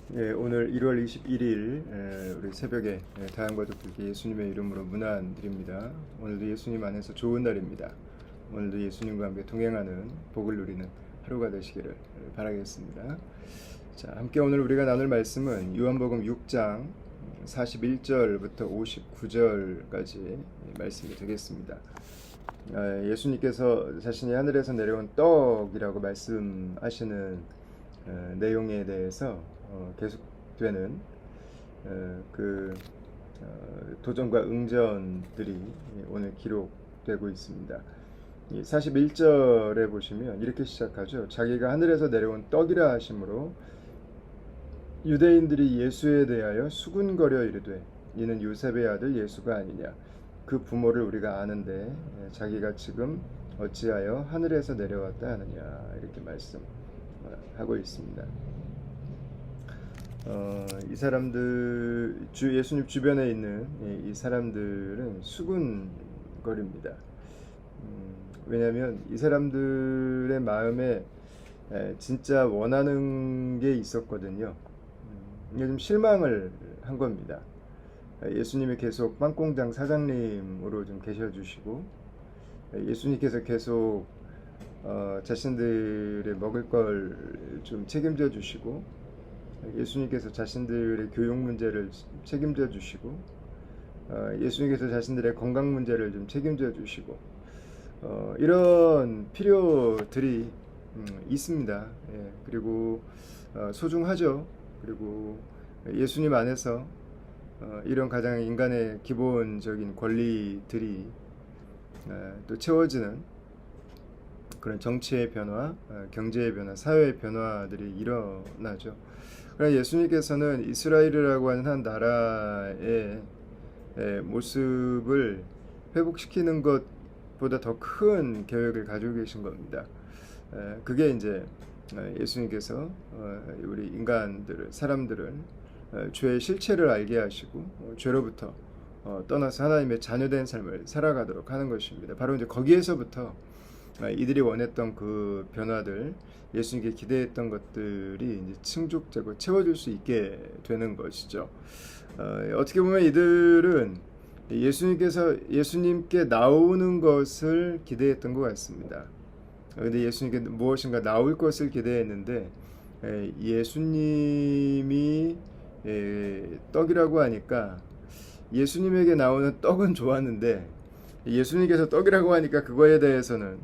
예, 오늘 1월 21일 우리 새벽에 다양과 독들께 예수님의 이름으로 문안 드립니다. 오늘도 예수님 안에서 좋은 날입니다. 오늘도 예수님과 함께 동행하는 복을 누리는 하루가 되시기를 바라겠습니다. 자, 함께 오늘 우리가 나눌 말씀은 요한복음 6장 41절부터 59절까지 말씀이 되겠습니다. 예수님께서 자신이 하늘에서 내려온 떡이라고 말씀하시는 내용에 대해서 계속되는 도전과 응전들이 오늘 기록되고 있습니다. 41절에 보시면 이렇게 시작하죠. 자기가 하늘에서 내려온 떡이라 하심으로 유대인들이 예수에 대하여 수군거려 이르되 이는 요셉의 아들 예수가 아니냐. 그 부모를 우리가 아는데 자기가 지금 어찌하여 하늘에서 내려왔다 하느냐. 이렇게 말씀하고 있습니다. 이 사람들 예수님 주변에 있는 이 사람들은 수군거립니다. 왜냐하면 이 사람들의 마음에 진짜 원하는 게 있었거든요. 이게 좀 실망을 한 겁니다. 예수님이 계속 빵공장 사장님으로 좀 계셔주시고 예수님께서 계속 자신들의 먹을 걸 좀 책임져 주시고 예수님께서 자신들의 교육 문제를 책임져 주시고 예수님께서 자신들의 건강 문제를 좀 책임져 주시고 이런 필요들이 있습니다. 예, 그리고 소중하죠. 그리고 예수님 안에서 이런 가장 인간의 기본적인 권리들이 또 채워지는 그런 정치의 변화, 경제의 변화, 사회의 변화들이 일어나죠. 그러나 예수님께서는 이스라엘이라고 하는 한 나라의 모습을 회복시키는 것보다 더 큰 계획을 가지고 계신 겁니다. 그게 이제 예수님께서 우리 사람들을 죄의 실체를 알게 하시고 죄로부터 떠나서 하나님의 자녀된 삶을 살아가도록 하는 것입니다. 바로 이제 거기에서부터 이들이 원했던 그 변화들, 예수님께 기대했던 것들이 이제 충족되고 채워질 수 있게 되는 것이죠. 어떻게 보면 이들은 예수님께 나오는 것을 기대했던 것 같습니다. 그런데 예수님께 무엇인가 나올 것을 기대했는데 예수님이 떡이라고 하니까 예수님에게 나오는 떡은 좋았는데 예수님께서 떡이라고 하니까 그거에 대해서는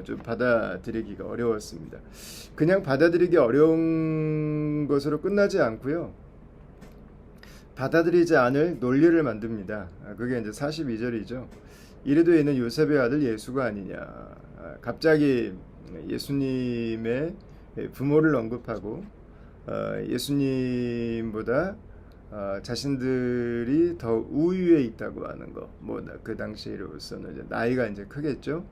좀 받아들이기가 어려웠습니다. 그냥 받아들이기 어려운 것으로 끝나지 않고요. 받아들이지 않을 논리를 만듭니다. 그게 이제 42절이죠. 이래도 얘는 요셉의 아들 예수가 아니냐. 갑자기 예수님의 부모를 언급하고 예수님보다 자신들이 더 우위에 있다고 하는 거. 그 당시로서는 이제 나이가 이제 크겠죠.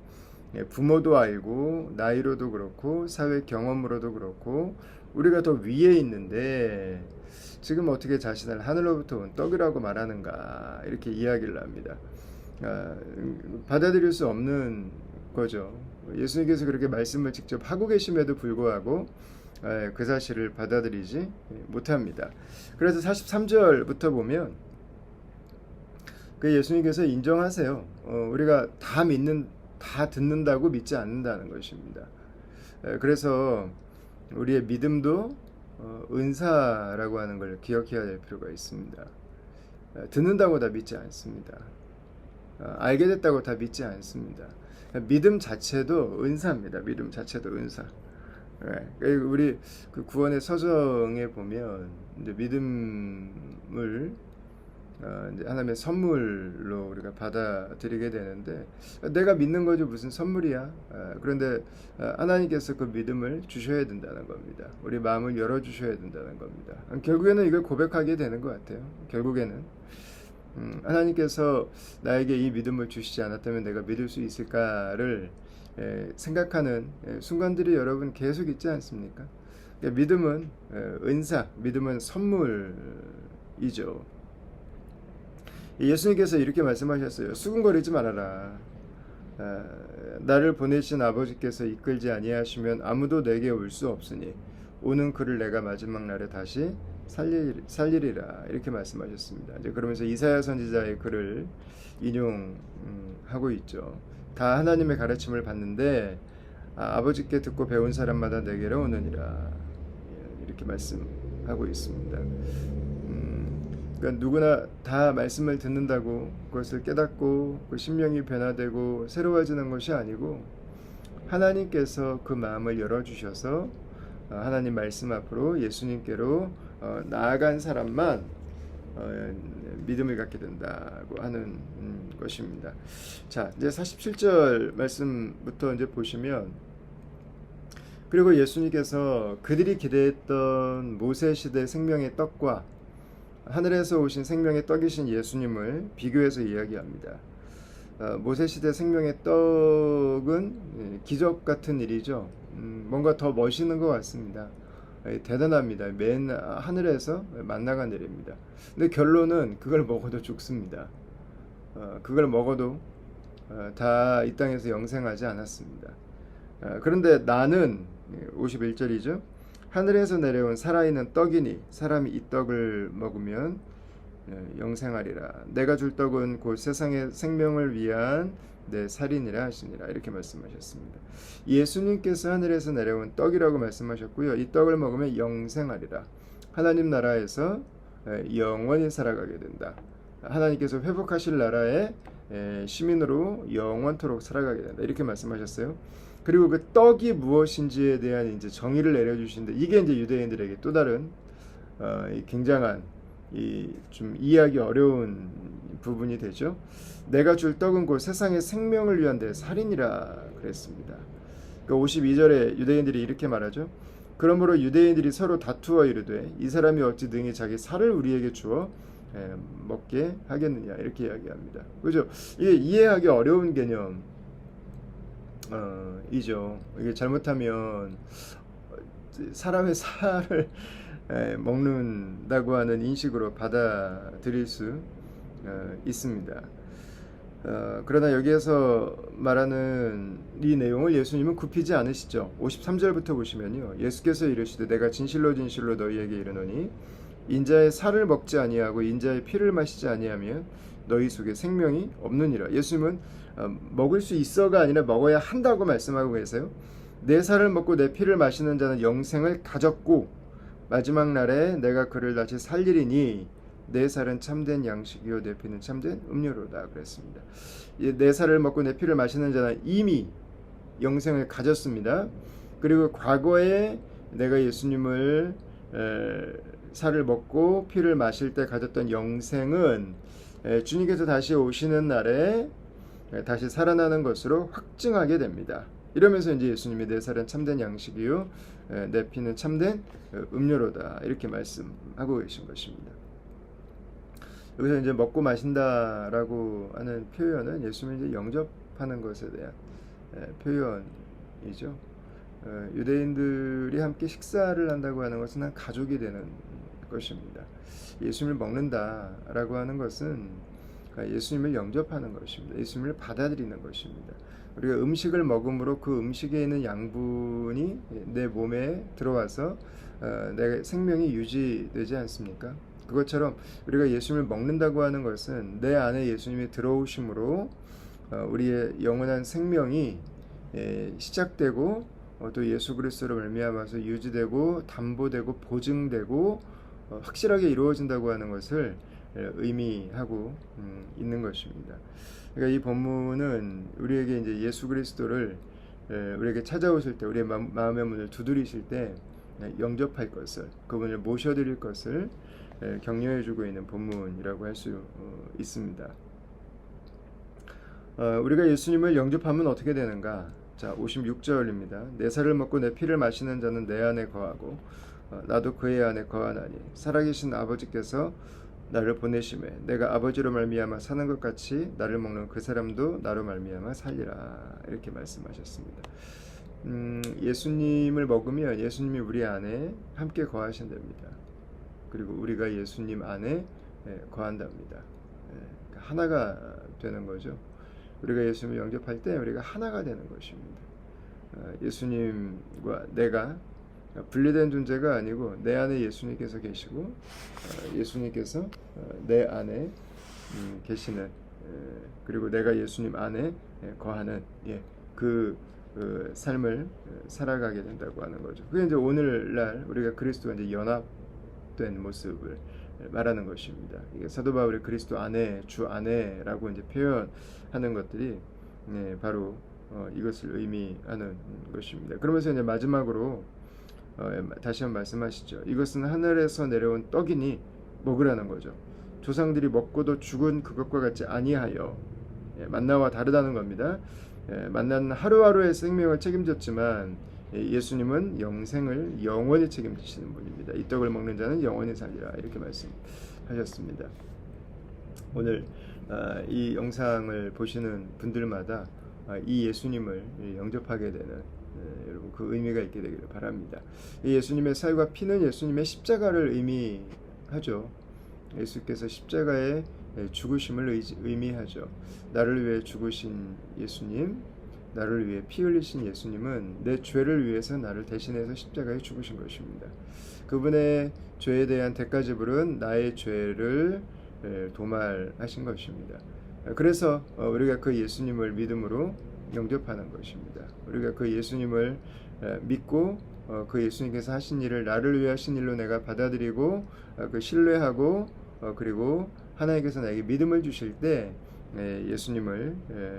부모도 알고 나이로도 그렇고 사회 경험으로도 그렇고 우리가 더 위에 있는데 지금 어떻게 자신을 하늘로부터 온 떡이라고 말하는가 이렇게 이야기를 합니다. 받아들일 수 없는 거죠. 예수님께서 그렇게 말씀을 직접 하고 계심에도 불구하고 그 사실을 받아들이지 못합니다. 그래서 43절부터 보면 그 예수님께서 인정하세요. 우리가 다 듣는다고 믿지 않는다는 것입니다. 그래서 우리의 믿음도 은사라고 하는 걸 기억해야 될 필요가 있습니다. 듣는다고 다 믿지 않습니다. 알게 됐다고 다 믿지 않습니다. 믿음 자체도 은사입니다. 믿음 자체도 은사. 우리 그 구원의 서정에 보면 이제 믿음을 이제 하나님의 선물로 우리가 받아들이게 되는데 내가 믿는 거지 무슨 선물이야. 그런데 하나님께서 그 믿음을 주셔야 된다는 겁니다. 우리 마음을 열어주셔야 된다는 겁니다. 결국에는 이걸 고백하게 되는 것 같아요. 결국에는 하나님께서 나에게 이 믿음을 주시지 않았다면 내가 믿을 수 있을까를 생각하는 순간들이 여러분 계속 있지 않습니까? 믿음은 은사, 믿음은 선물이죠. 예수님께서 이렇게 말씀하셨어요. 수군거리지 말아라. 나를 보내신 아버지께서 이끌지 아니하시면 아무도 내게 올 수 없으니 오는 그를 내가 마지막 날에 다시 살리리라 이렇게 말씀하셨습니다. 이제 그러면서 이사야 선지자의 글을 인용하고 있죠. 다 하나님의 가르침을 받는데 아버지께 듣고 배운 사람마다 내게로 오느니라 이렇게 말씀하고 있습니다. 그러니까 누구나 다 말씀을 듣는다고 그것을 깨닫고 그 심령이 변화되고 새로워지는 것이 아니고 하나님께서 그 마음을 열어주셔서 하나님 말씀 앞으로 예수님께로 나아간 사람만 믿음을 갖게 된다고 하는 것입니다. 자, 이제 47절 말씀부터 이제 보시면 그리고 예수님께서 그들이 기대했던 모세 시대 생명의 떡과 하늘에서 오신 생명의 떡이신 예수님을 비교해서 이야기합니다. 모세 시대 생명의 떡은 기적 같은 일이죠. 뭔가 더 멋있는 것 같습니다. 대단합니다. 맨 하늘에서 만나가 내립니다. 근데 결론은 그걸 먹어도 죽습니다. 그걸 먹어도 다 이 땅에서 영생하지 않았습니다. 그런데 나는 51절이죠. 하늘에서 내려온 살아있는 떡이니 사람이 이 떡을 먹으면 영생하리라. 내가 줄 떡은 곧 세상의 생명을 위한 내 살이니라 하시니라 이렇게 말씀하셨습니다. 예수님께서 하늘에서 내려온 떡이라고 말씀하셨고요. 이 떡을 먹으면 영생하리라. 하나님 나라에서 영원히 살아가게 된다. 하나님께서 회복하실 나라의 시민으로 영원토록 살아가게 된다. 이렇게 말씀하셨어요. 그리고 그 떡이 무엇인지에 대한 이제 정의를 내려주시는데 이게 이제 유대인들에게 또 다른 굉장한 좀 이해하기 어려운 부분이 되죠. 내가 줄 떡은 곧 세상의 생명을 위한 내 살이니라 그랬습니다. 그러니까 52절에 유대인들이 이렇게 말하죠. 그러므로 유대인들이 서로 다투어 이르되 이 사람이 어찌 능히 자기 살을 우리에게 주어 먹게 하겠느냐 이렇게 이야기합니다. 그죠? 이게 이해하기 어려운 개념. 이죠. 이게 잘못하면 사람의 살을 먹는다고 하는 인식으로 받아들일 수 있습니다. 그러나 여기에서 말하는 이 내용을 예수님은 굽히지 않으시죠. 53절부터 보시면요. 예수께서 이르시되 내가 진실로 진실로 너희에게 이르노니 인자의 살을 먹지 아니하고 인자의 피를 마시지 아니하면 너희 속에 생명이 없느니라. 예수님은 먹을 수 있어가 아니라 먹어야 한다고 말씀하고 계세요. 내 살을 먹고 내 피를 마시는 자는 영생을 가졌고 마지막 날에 내가 그를 다시 살리리니 내 살은 참된 양식이요 내 피는 참된 음료로다 그랬습니다. 내 살을 먹고 내 피를 마시는 자는 이미 영생을 가졌습니다. 그리고 과거에 내가 예수님을 살을 먹고 피를 마실 때 가졌던 영생은 주님께서 다시 오시는 날에 다시 살아나는 것으로 확증하게 됩니다. 이러면서 이제 예수님이 내 살은 참된 양식이요 내 피는 참된 음료로다 이렇게 말씀하고 계신 것입니다. 여기서 이제 먹고 마신다라고 하는 표현은 예수님이 이제 영접하는 것에 대한 표현이죠. 유대인들이 함께 식사를 한다고 하는 것은 한 가족이 되는 것입니다. 예수님을 먹는다라고 하는 것은 예수님을 영접하는 것입니다. 예수님을 받아들이는 것입니다. 우리가 음식을 먹음으로 그 음식에 있는 양분이 내 몸에 들어와서 내 생명이 유지되지 않습니까? 그것처럼 우리가 예수님을 먹는다고 하는 것은 내 안에 예수님이 들어오심으로 우리의 영원한 생명이 시작되고 또 예수 그리스도로 말미암아서 유지되고 담보되고 보증되고 확실하게 이루어진다고 하는 것을 의미하고 있는 것입니다. 그러니까 이 본문은 우리에게 이제 예수 그리스도를 우리에게 찾아오실 때 우리의 마음의 문을 두드리실 때 영접할 것을 그분을 모셔드릴 것을 격려해주고 있는 본문이라고 할 수 있습니다. 우리가 예수님을 영접하면 어떻게 되는가? 자, 56절입니다. 내 살을 먹고 내 피를 마시는 자는 내 안에 거하고 나도 그의 안에 거하나니 살아계신 아버지께서 나를 보내심에 내가 아버지로 말미암아 사는 것 같이 나를 먹는 그 사람도 나로 말미암아 살리라 이렇게 말씀하셨습니다. 예수님을 먹으면 예수님이 우리 안에 함께 거하신답니다. 그리고 우리가 예수님 안에 거한답니다. 하나가 되는 거죠. 우리가 예수님을 영접할 때 우리가 하나가 되는 것입니다. 예수님과 내가 분리된 존재가 아니고 내 안에 예수님께서 계시고 예수님께서 내 안에 계시는 그리고 내가 예수님 안에 거하는 그 삶을 살아가게 된다고 하는 거죠. 그게 이제 오늘날 우리가 그리스도와 이제 연합된 모습을 말하는 것입니다. 이게 사도 바울이 그리스도 안에 주 안에라고 이제 표현하는 것들이 바로 이것을 의미하는 것입니다. 그러면서 이제 마지막으로 다시 한번 말씀하시죠. 이것은 하늘에서 내려온 떡이니 먹으라는 거죠. 조상들이 먹고도 죽은 그것과 같이 아니하여 만나와 다르다는 겁니다. 만나는 하루하루의 생명을 책임졌지만 예수님은 영생을 영원히 책임지시는 분입니다. 이 떡을 먹는 자는 영원히 살리라 이렇게 말씀하셨습니다. 오늘 이 영상을 보시는 분들마다 이 예수님을 영접하게 되는 여러분 그 의미가 있게 되기를 바랍니다. 이 예수님의 살과 피는 예수님의 십자가를 의미하죠. 예수께서 십자가에 죽으심을 의미하죠. 나를 위해 죽으신 예수님, 나를 위해 피 흘리신 예수님은 내 죄를 위해서 나를 대신해서 십자가에 죽으신 것입니다. 그분의 죄에 대한 대가지불은 나의 죄를 도말하신 것입니다. 그래서 우리가 그 예수님을 믿음으로 영접하는 것입니다. 우리가 그 예수님을 믿고 그 예수님께서 하신 일을 나를 위해 하신 일로 내가 받아들이고 그 신뢰하고 그리고 하나님께서 나에게 믿음을 주실 때 예수님을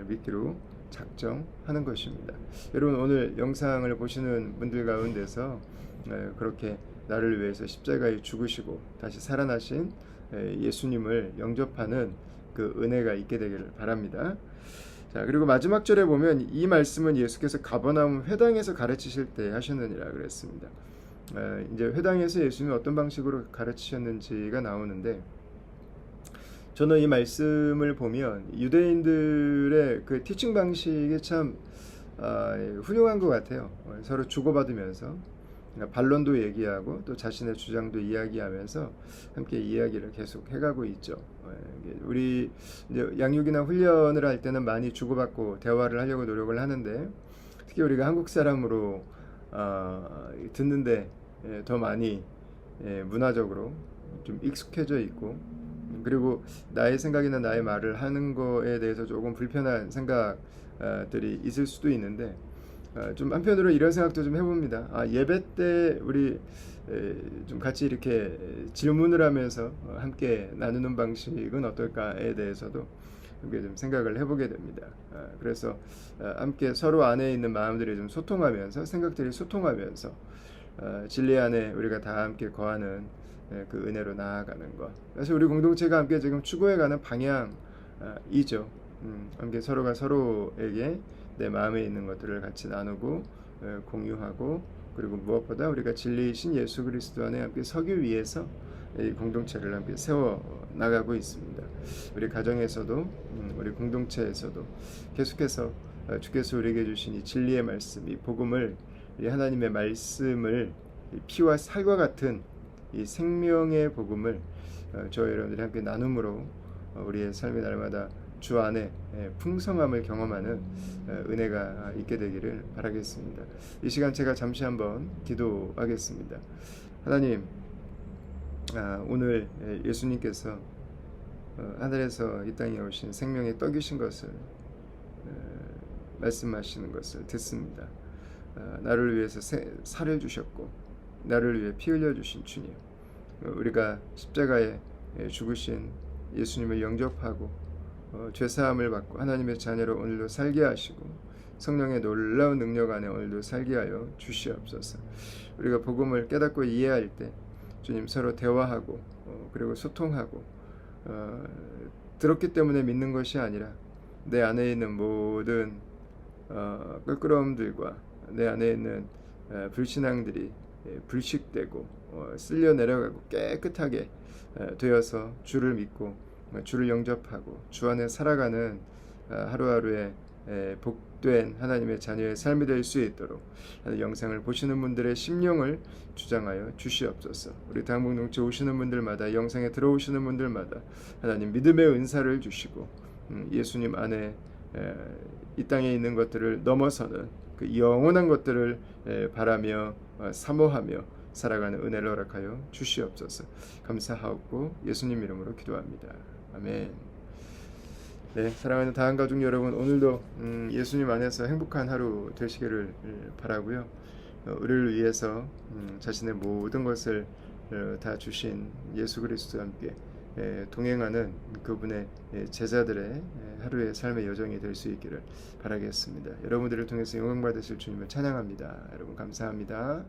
믿기로 작정하는 것입니다. 여러분 오늘 영상을 보시는 분들 가운데서 그렇게 나를 위해서 십자가에 죽으시고 다시 살아나신 예수님을 영접하는 그 은혜가 있게 되기를 바랍니다. 자, 그리고 마지막 절에 보면 이 말씀은 예수께서 가버나움 회당에서 가르치실 때 하셨느니라 그랬습니다. 이제 회당에서 예수님이 어떤 방식으로 가르치셨는지가 나오는데 저는 이 말씀을 보면 유대인들의 그 티칭 방식이 참 훌륭한 것 같아요. 서로 주고받으면서 반론도 얘기하고 또 자신의 주장도 이야기하면서 함께 이야기를 계속 해가고 있죠. 우리 이제 양육이나 훈련을 할 때는 많이 주고받고 대화를 하려고 노력을 하는데 특히 우리가 한국 사람으로 듣는데 더 많이 문화적으로 좀 익숙해져 있고 그리고 나의 생각이나 나의 말을 하는 거에 대해서 조금 불편한 생각들이 있을 수도 있는데 좀 한편으로 이런 생각도 좀 해봅니다. 예배 때 우리 좀 같이 이렇게 질문을 하면서 함께 나누는 방식은 어떨까에 대해서도 좀 생각을 해보게 됩니다. 그래서 함께 서로 안에 있는 마음들이 좀 소통하면서 생각들이 소통하면서 진리 안에 우리가 다 함께 거하는 그 은혜로 나아가는 것. 그래서 우리 공동체가 함께 지금 추구해가는 방향이죠. 함께 서로가 서로에게 내 마음에 있는 것들을 같이 나누고 공유하고 그리고 무엇보다 우리가 진리이신 예수 그리스도 안에 함께 서기 위해서 이 공동체를 함께 세워 나가고 있습니다. 우리 가정에서도 우리 공동체에서도 계속해서 주께서 우리에게 주신 이 진리의 말씀, 이 복음을 이 하나님의 말씀을 이 피와 살과 같은 이 생명의 복음을 저와 여러분들이 함께 나눔으로 우리의 삶의 날마다 주 안에 풍성함을 경험하는 은혜가 있게 되기를 바라겠습니다. 이 시간 제가 잠시 한번 기도하겠습니다. 하나님, 오늘 예수님께서 하늘에서 이 땅에 오신 생명의 떡이신 것을 말씀하시는 것을 듣습니다. 나를 위해서 살을 주셨고 나를 위해 피 흘려 주신 주님, 우리가 십자가에 죽으신 예수님을 영접하고 죄사함을 받고 하나님의 자녀로 오늘도 살게 하시고 성령의 놀라운 능력 안에 오늘도 살게 하여 주시옵소서. 우리가 복음을 깨닫고 이해할 때 주님 서로 대화하고 그리고 소통하고 들었기 때문에 믿는 것이 아니라 내 안에 있는 모든 껄끄러움들과 내 안에 있는 불신앙들이 불식되고 쓸려 내려가고 깨끗하게 되어서 주를 믿고 주를 영접하고 주 안에 살아가는 하루하루의 복된 하나님의 자녀의 삶이 될 수 있도록 영상을 보시는 분들의 심령을 주장하여 주시옵소서. 우리 당공동체 오시는 분들마다 영상에 들어오시는 분들마다 하나님 믿음의 은사를 주시고 예수님 안에 이 땅에 있는 것들을 넘어서는 그 영원한 것들을 바라며 사모하며 살아가는 은혜를 허락하여 주시옵소서. 감사하고 예수님 이름으로 기도합니다. 아멘. 네, 사랑하는 다한가족 여러분, 오늘도 예수님 안에서 행복한 하루 되시기를 바라고요. 우리를 위해서 자신의 모든 것을 다 주신 예수 그리스도와 함께 동행하는 그분의 제자들의 하루의 삶의 여정이 될 수 있기를 바라겠습니다. 여러분들을 통해서 영광 받으실 주님을 찬양합니다. 여러분 감사합니다.